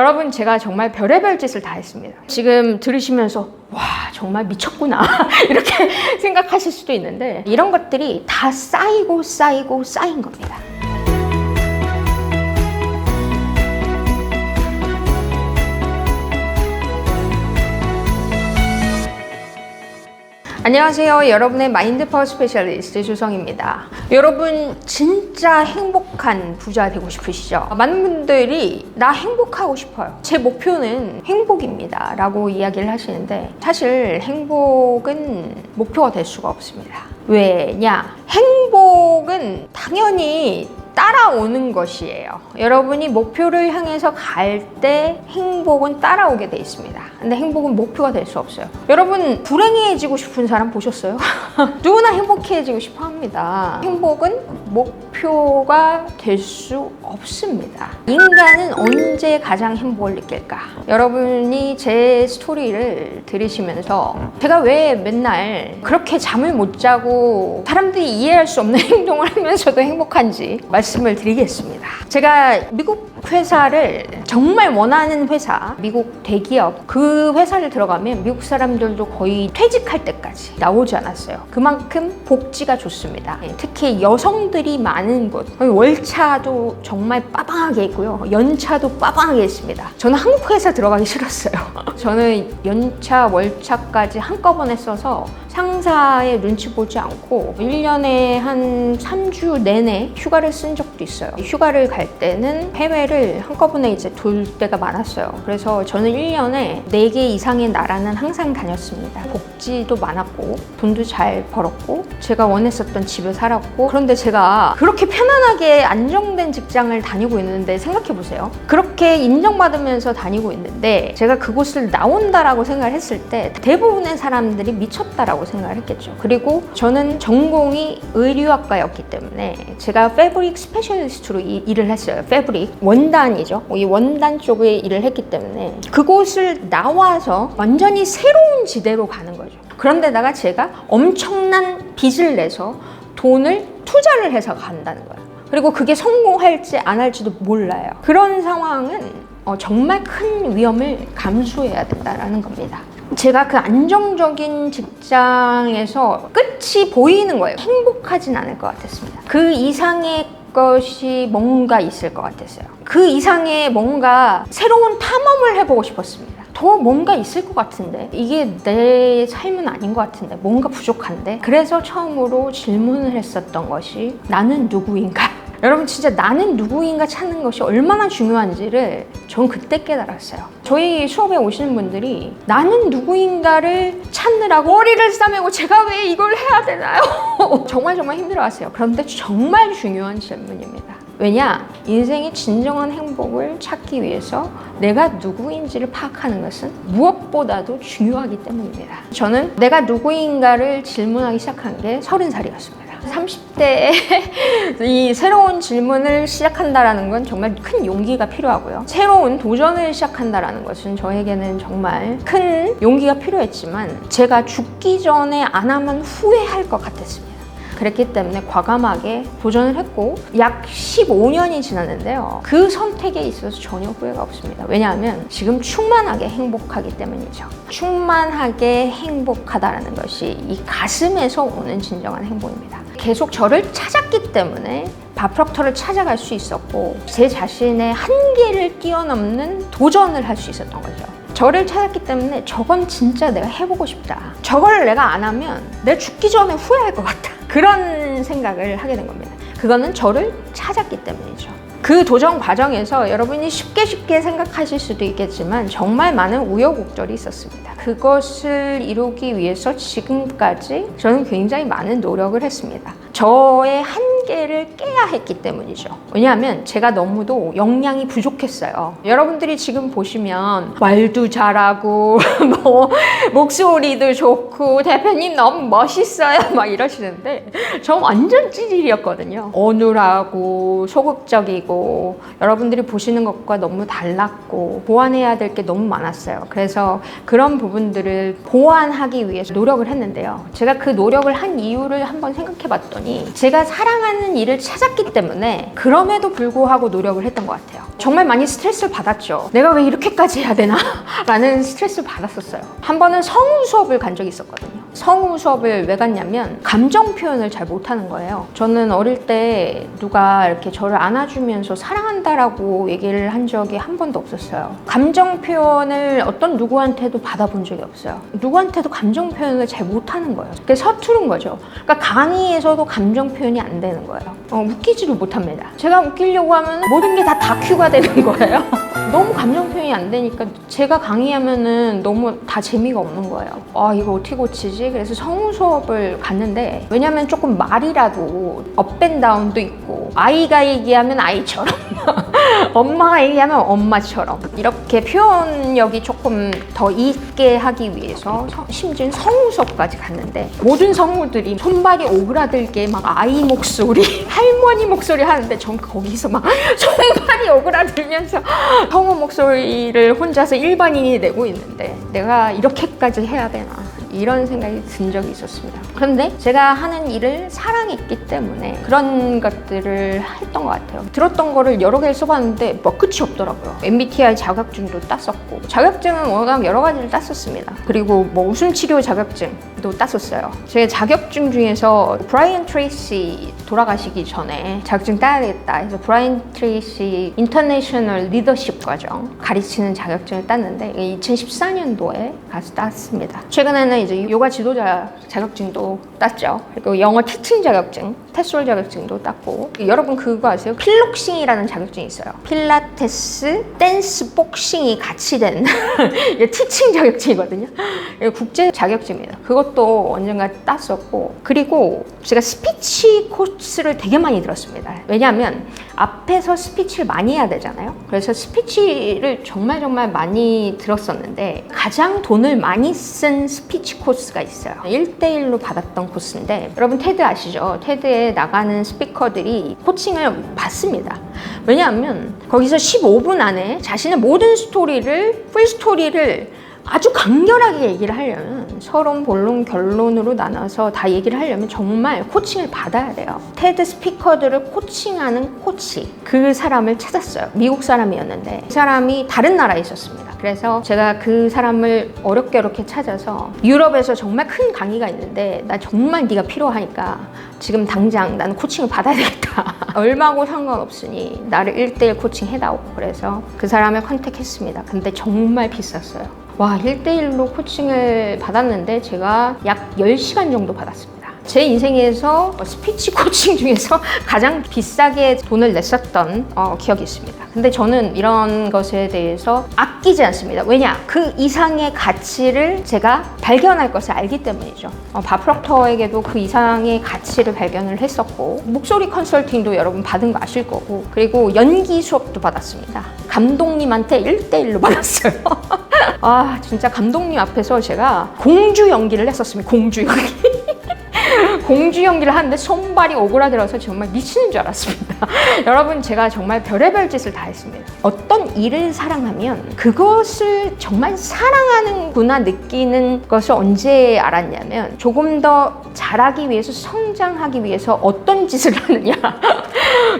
여러분, 제가 정말 별의별 짓을 다 했습니다. 지금 들으시면서 와, 정말 미쳤구나 이렇게 생각하실 수도 있는데, 이런 것들이 다 쌓이고 쌓인 겁니다. 안녕하세요. 여러분의 마인드 파워 스페셜리스트 조성입니다. 여러분, 진짜 행복한 부자 되고 싶으시죠? 많은 분들이 나 행복하고 싶어요. 제 목표는 행복입니다 라고 이야기를 하시는데, 사실 행복은 목표가 될 수가 없습니다. 왜냐? 행복은 당연히 따라오는 것이에요. 여러분이 목표를 향해서 갈 때 행복은 따라오게 돼 있습니다. 근데 행복은 목표가 될 수 없어요. 여러분, 불행해지고 싶은 사람 보셨어요? 누구나 행복해지고 싶어 합니다. 행복은 목표가 될 수 없습니다. 인간은 언제 가장 행복을 느낄까? 여러분이 제 스토리를 들으시면서 제가 왜 맨날 그렇게 잠을 못 자고 사람들이 이해할 수 없는 행동을 하면서도 행복한지 말씀을 드리겠습니다. 제가 미국 회사를 정말 원하는 회사, 미국 대기업, 그 회사를 들어가면 미국 사람들도 거의 퇴직할 때까지 나오지 않았어요. 그만큼 복지가 좋습니다. 특히 여성들이 많은 곳, 월차도 정말 빠방하게 있고요, 연차도 빠방하게 있습니다. 저는 한국 회사 들어가기 싫었어요. 저는 연차, 월차까지 한꺼번에 써서 상사의 눈치 보지 않고 1년에 한 3주 내내 휴가를 쓴 적도 있어요. 휴가를 갈 때는 해외를 한꺼번에 이제 돌 때가 많았어요. 그래서 저는 1년에 4개 이상의 나라는 항상 다녔습니다. 복지도 많았고 돈도 잘 벌었고 제가 원했었던 집에 살았고, 그런데 제가 그렇게 편안하게 안정된 직장을 다니고 있는데, 생각해보세요. 그렇게 인정받으면서 다니고 있는데 제가 그곳을 나온다라고 생각을 했을 때 대부분의 사람들이 미쳤다라고 생각을 했겠죠. 그리고 저는 전공이 의류학과였기 때문에 제가 패브릭 스페셜리스트로 일을 했어요. 패브릭 원단이죠. 이 원단 쪽에 일을 했기 때문에 그곳을 나와서 완전히 새로운 지대로 가는 거죠. 그런데다가 제가 엄청난 빚을 내서 돈을 투자를 해서 간다는 거예요. 그리고 그게 성공할지 안 할지도 몰라요. 그런 상황은 정말 큰 위험을 감수해야 된다는 겁니다. 제가 그 안정적인 직장에서 끝이 보이는 거예요. 행복하진 않을 것 같았습니다. 그 이상의 것이 뭔가 있을 것 같았어요. 그 이상의 뭔가 새로운 탐험을 해보고 싶었습니다. 더 뭔가 있을 것 같은데, 이게 내 삶은 아닌 것 같은데, 뭔가 부족한데. 그래서 처음으로 질문을 했었던 것이 나는 누구인가? 여러분, 진짜 나는 누구인가 찾는 것이 얼마나 중요한지를 전 그때 깨달았어요. 저희 수업에 오시는 분들이 나는 누구인가를 찾느라고 머리를 싸매고 제가 왜 이걸 해야 되나요? 정말 힘들어하세요. 그런데 정말 중요한 질문입니다. 왜냐? 인생의 진정한 행복을 찾기 위해서 내가 누구인지를 파악하는 것은 무엇보다도 중요하기 때문입니다. 저는 내가 누구인가를 질문하기 시작한 게 30살이었습니다. 30대에 이 새로운 질문을 시작한다라는 건 정말 큰 용기가 필요하고요. 새로운 도전을 시작한다라는 것은 저에게는 정말 큰 용기가 필요했지만 제가 죽기 전에 안 하면 후회할 것 같았습니다. 그랬기 때문에 과감하게 도전을 했고 약 15년이 지났는데요. 그 선택에 있어서 전혀 후회가 없습니다. 왜냐하면 지금 충만하게 행복하기 때문이죠. 충만하게 행복하다는 것이 이 가슴에서 오는 진정한 행복입니다. 계속 저를 찾았기 때문에 바프럭터를 찾아갈 수 있었고 제 자신의 한계를 뛰어넘는 도전을 할 수 있었던 거죠. 저를 찾았기 때문에 저건 진짜 내가 해보고 싶다. 저걸 내가 안 하면 내가 죽기 전에 후회할 것 같다. 그런 생각을 하게 된 겁니다. 그거는 저를 찾았기 때문이죠. 그 도전 과정에서 여러분이 쉽게 생각하실 수도 있겠지만 정말 많은 우여곡절이 있었습니다. 그것을 이루기 위해서 지금까지 저는 굉장히 많은 노력을 했습니다. 저의 한계를 깨야 했기 때문이죠. 왜냐하면 제가 너무도 역량이 부족했어요. 여러분들이 지금 보시면 말도 잘하고 뭐 목소리도 좋고 대표님 너무 멋있어요 막 이러시는데 저 완전 찌질이었거든요. 어눌하고 소극적이고 여러분들이 보시는 것과 너무 달랐고 보완해야 될 게 너무 많았어요. 그래서 그런 부분들을 보완하기 위해서 노력을 했는데요. 제가 그 노력을 한 이유를 한번 생각해 봤더니 제가 사랑하는 일을 찾았기 때문에 그럼에도 불구하고 노력을 했던 것 같아요. 정말 많이 스트레스를 받았죠. 내가 왜 이렇게까지 해야 되나? 라는 스트레스를 받았었어요. 한 번은 성우 수업을 간 적이 있었거든요. 성우 수업을 왜 갔냐면 감정 표현을 잘 못하는 거예요. 저는 어릴 때 누가 이렇게 저를 안아주면서 사랑한다라고 얘기를 한 적이 한 번도 없었어요. 감정 표현을 어떤 누구한테도 받아본 적이 없어요. 누구한테도 감정 표현을 잘 못하는 거예요. 그게 서투른 거죠. 그러니까 강의에서도 감정 표현이 안 되는 거예요. 웃기지를 못합니다. 제가 웃기려고 하면 모든 게 다 다큐가 되는 거예요. 너무 감정 표현이 안 되니까 제가 강의하면은 너무 다 재미가 없는 거예요. 이거 어떻게 고치지? 그래서 성우 수업을 갔는데, 왜냐면 조금 말이라도 업앤다운도 있고, 아이가 얘기하면 아이처럼 엄마가 얘기하면 엄마처럼 이렇게 표현력이 조금 더 있게 하기 위해서 심지어 성우 수업까지 갔는데, 모든 성우들이 손발이 오그라들게 막 아이 목소리 할머니 목소리 하는데 전 거기서 막 손발이 오그라들면서 성우 목소리를 혼자서 일반인이 내고 있는데 내가 이렇게까지 해야 되나, 이런 생각이 든 적이 있었습니다. 그런데 제가 하는 일을 사랑했기 때문에 그런 것들을 했던 것 같아요. 들었던 거를 여러 개를 써봤는데 뭐 끝이 없더라고요. MBTI 자격증도 땄었고, 자격증은 워낙 여러 가지를 땄었습니다. 그리고 뭐 웃음치료 자격증도 땄었어요. 제 자격증 중에서 브라이언 트레이시 돌아가시기 전에 자격증 따야 되겠다 해서 브라이언 트레이시 인터내셔널 리더십 과정 가르치는 자격증을 땄는데 2014년도에 가서 땄습니다. 최근에는 이제 요가 지도자 자격증도 땄죠. 그리고 영어 티칭 자격증, 테솔 자격증도 땄고, 여러분 그거 아세요? 필록싱이라는 자격증이 있어요. 필라테스, 댄스, 복싱이 같이 된 티칭 자격증이거든요. 국제 자격증입니다. 그것도 언젠가 땄었고, 그리고 제가 스피치 코스를 되게 많이 들었습니다. 왜냐하면 앞에서 스피치를 많이 해야 되잖아요. 그래서 스피치를 정말 많이 들었었는데, 가장 돈을 많이 쓴 스피치 코스가 있어요. 1대1로 받았던 코스인데, 여러분 테드 아시죠? 테드에 나가는 스피커들이 코칭을 받습니다. 왜냐하면 거기서 15분 안에 자신의 모든 스토리를, 풀 스토리를 아주 간결하게 얘기를 하려면, 서론, 본론, 결론으로 나눠서 다 얘기를 하려면 정말 코칭을 받아야 돼요. 테드 스피커들을 코칭하는 코치, 그 사람을 찾았어요. 미국 사람이었는데 그 사람이 다른 나라에 있었습니다. 그래서 제가 그 사람을 어렵게 찾아서, 유럽에서 정말 큰 강의가 있는데 나 정말 네가 필요하니까 지금 당장 나는 코칭을 받아야 되겠다. 얼마고 상관없으니 나를 1대1 코칭 해다오. 그래서 그 사람을 컨택했습니다. 근데 정말 비쌌어요. 와, 1대1로 코칭을 받았는데 제가 약 10시간 정도 받았습니다. 제 인생에서 스피치 코칭 중에서 가장 비싸게 돈을 냈었던 기억이 있습니다. 근데 저는 이런 것에 대해서 아끼지 않습니다. 왜냐? 그 이상의 가치를 제가 발견할 것을 알기 때문이죠. 바프럭터에게도 그 이상의 가치를 발견을 했었고, 목소리 컨설팅도 여러분 받은 거 아실 거고, 그리고 연기 수업도 받았습니다. 감독님한테 1대1로 받았어요. 아, 진짜 감독님 앞에서 제가 공주 연기를 했었습니다. 공주 연기. 공주 연기를 하는데 손발이 오그라들어서 정말 미치는 줄 알았습니다. 여러분, 제가 정말 별의별 짓을 다 했습니다. 어떤 일을 사랑하면 그것을 정말 사랑하는구나 느끼는 것을 언제 알았냐면, 조금 더 잘하기 위해서, 성장하기 위해서 어떤 짓을 하느냐.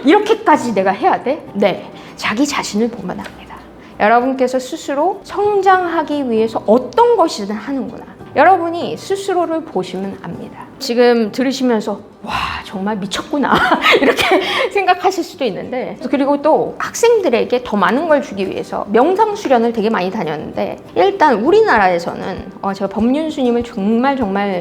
이렇게까지 내가 해야 돼? 네, 자기 자신을 보면 압니다. 여러분께서 스스로 성장하기 위해서 어떤 것이든 하는구나. 여러분이 스스로를 보시면 압니다. 지금 들으시면서 와, 정말 미쳤구나 이렇게 생각하실 수도 있는데, 그리고 또 학생들에게 더 많은 걸 주기 위해서 명상 수련을 되게 많이 다녔는데, 일단 우리나라에서는 제가 법륜스님을 정말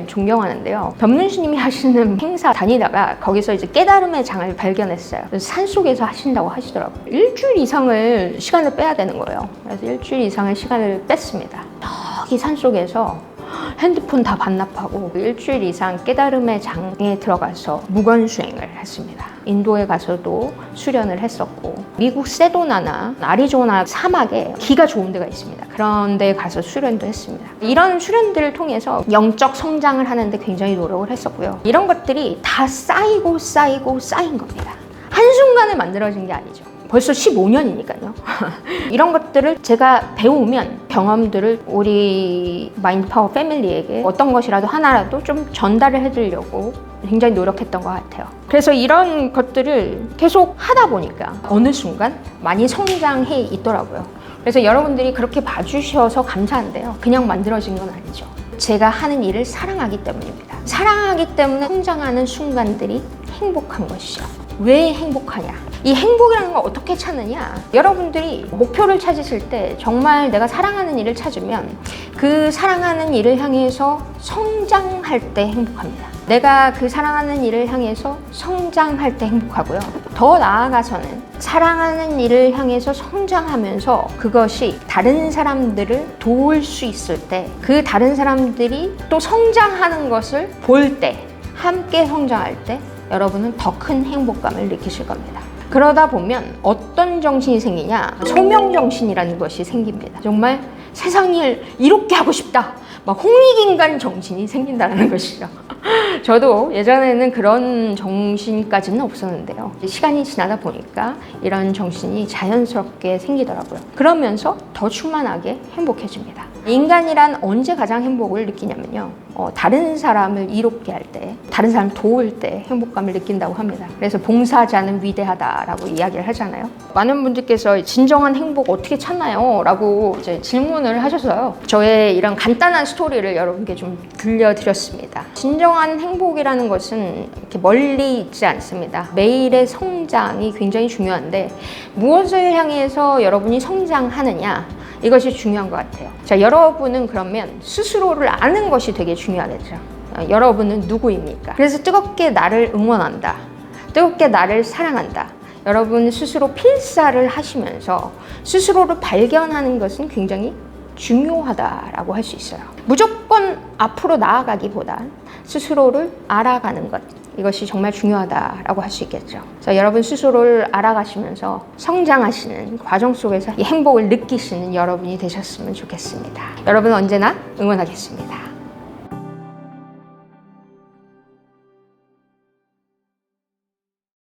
존경하는데요. 법륜스님이 하시는 행사 다니다가 거기서 이제 깨달음의 장을 발견했어요. 그래서 산속에서 하신다고 하시더라고요. 일주일 이상을 시간을 빼야 되는 거예요. 그래서 일주일 이상의 시간을 뺐습니다. 저기 산속에서 핸드폰 다 반납하고 일주일 이상 깨달음의 장에 들어가서 무건수행을 했습니다. 인도에 가서도 수련을 했었고, 미국 세도나나 아리조나 사막에 기가 좋은 데가 있습니다. 그런 데 가서 수련도 했습니다. 이런 수련들을 통해서 영적 성장을 하는데 굉장히 노력을 했었고요. 이런 것들이 다 쌓이고 쌓인 겁니다. 한순간에 만들어진 게 아니죠. 벌써 15년이니까요. 이런 것들을 제가 배우면, 경험들을 우리 마인드 파워 패밀리에게 어떤 것이라도 하나라도 좀 전달을 해드리려고 굉장히 노력했던 것 같아요. 그래서 이런 것들을 계속 하다 보니까 어느 순간 많이 성장해 있더라고요. 그래서 여러분들이 그렇게 봐주셔서 감사한데요. 그냥 만들어진 건 아니죠. 제가 하는 일을 사랑하기 때문입니다. 사랑하기 때문에 성장하는 순간들이 행복한 것이죠. 왜 행복하냐? 이 행복이라는 걸 어떻게 찾느냐? 여러분들이 목표를 찾으실 때 정말 내가 사랑하는 일을 찾으면 그 사랑하는 일을 향해서 성장할 때 행복합니다. 내가 그 사랑하는 일을 향해서 성장할 때 행복하고요. 더 나아가서는 사랑하는 일을 향해서 성장하면서 그것이 다른 사람들을 도울 수 있을 때, 그 다른 사람들이 또 성장하는 것을 볼 때, 함께 성장할 때 여러분은 더 큰 행복감을 느끼실 겁니다. 그러다 보면 어떤 정신이 생기냐? 소명정신이라는 것이 생깁니다. 정말 세상 일 이롭게 하고 싶다. 막 홍익인간 정신이 생긴다는 것이죠. 저도 예전에는 그런 정신까지는 없었는데요. 시간이 지나다 보니까 이런 정신이 자연스럽게 생기더라고요. 그러면서 더 충만하게 행복해집니다. 인간이란 언제 가장 행복을 느끼냐면요. 다른 사람을 이롭게 할 때, 다른 사람 도울 때 행복감을 느낀다고 합니다. 그래서 봉사자는 위대하다라고 이야기를 하잖아요. 많은 분들께서 진정한 행복 어떻게 찾나요? 라고 이제 질문을 하셔서요. 저의 이런 간단한 스토리를 여러분께 좀 들려드렸습니다. 진정한 행복이라는 것은 이렇게 멀리 있지 않습니다. 매일의 성장이 굉장히 중요한데 무엇을 향해서 여러분이 성장하느냐? 이것이 중요한 것 같아요. 자, 여러분은 그러면 스스로를 아는 것이 되게 중요하겠죠. 여러분은 누구입니까? 그래서 뜨겁게 나를 응원한다. 뜨겁게 나를 사랑한다. 여러분 스스로 필사를 하시면서 스스로를 발견하는 것은 굉장히 중요하다라고 할 수 있어요. 무조건 앞으로 나아가기보단 스스로를 알아가는 것, 이것이 정말 중요하다라고 할 수 있겠죠. 자, 여러분 스스로를 알아가시면서 성장하시는 과정 속에서 이 행복을 느끼시는 여러분이 되셨으면 좋겠습니다. 여러분 언제나 응원하겠습니다.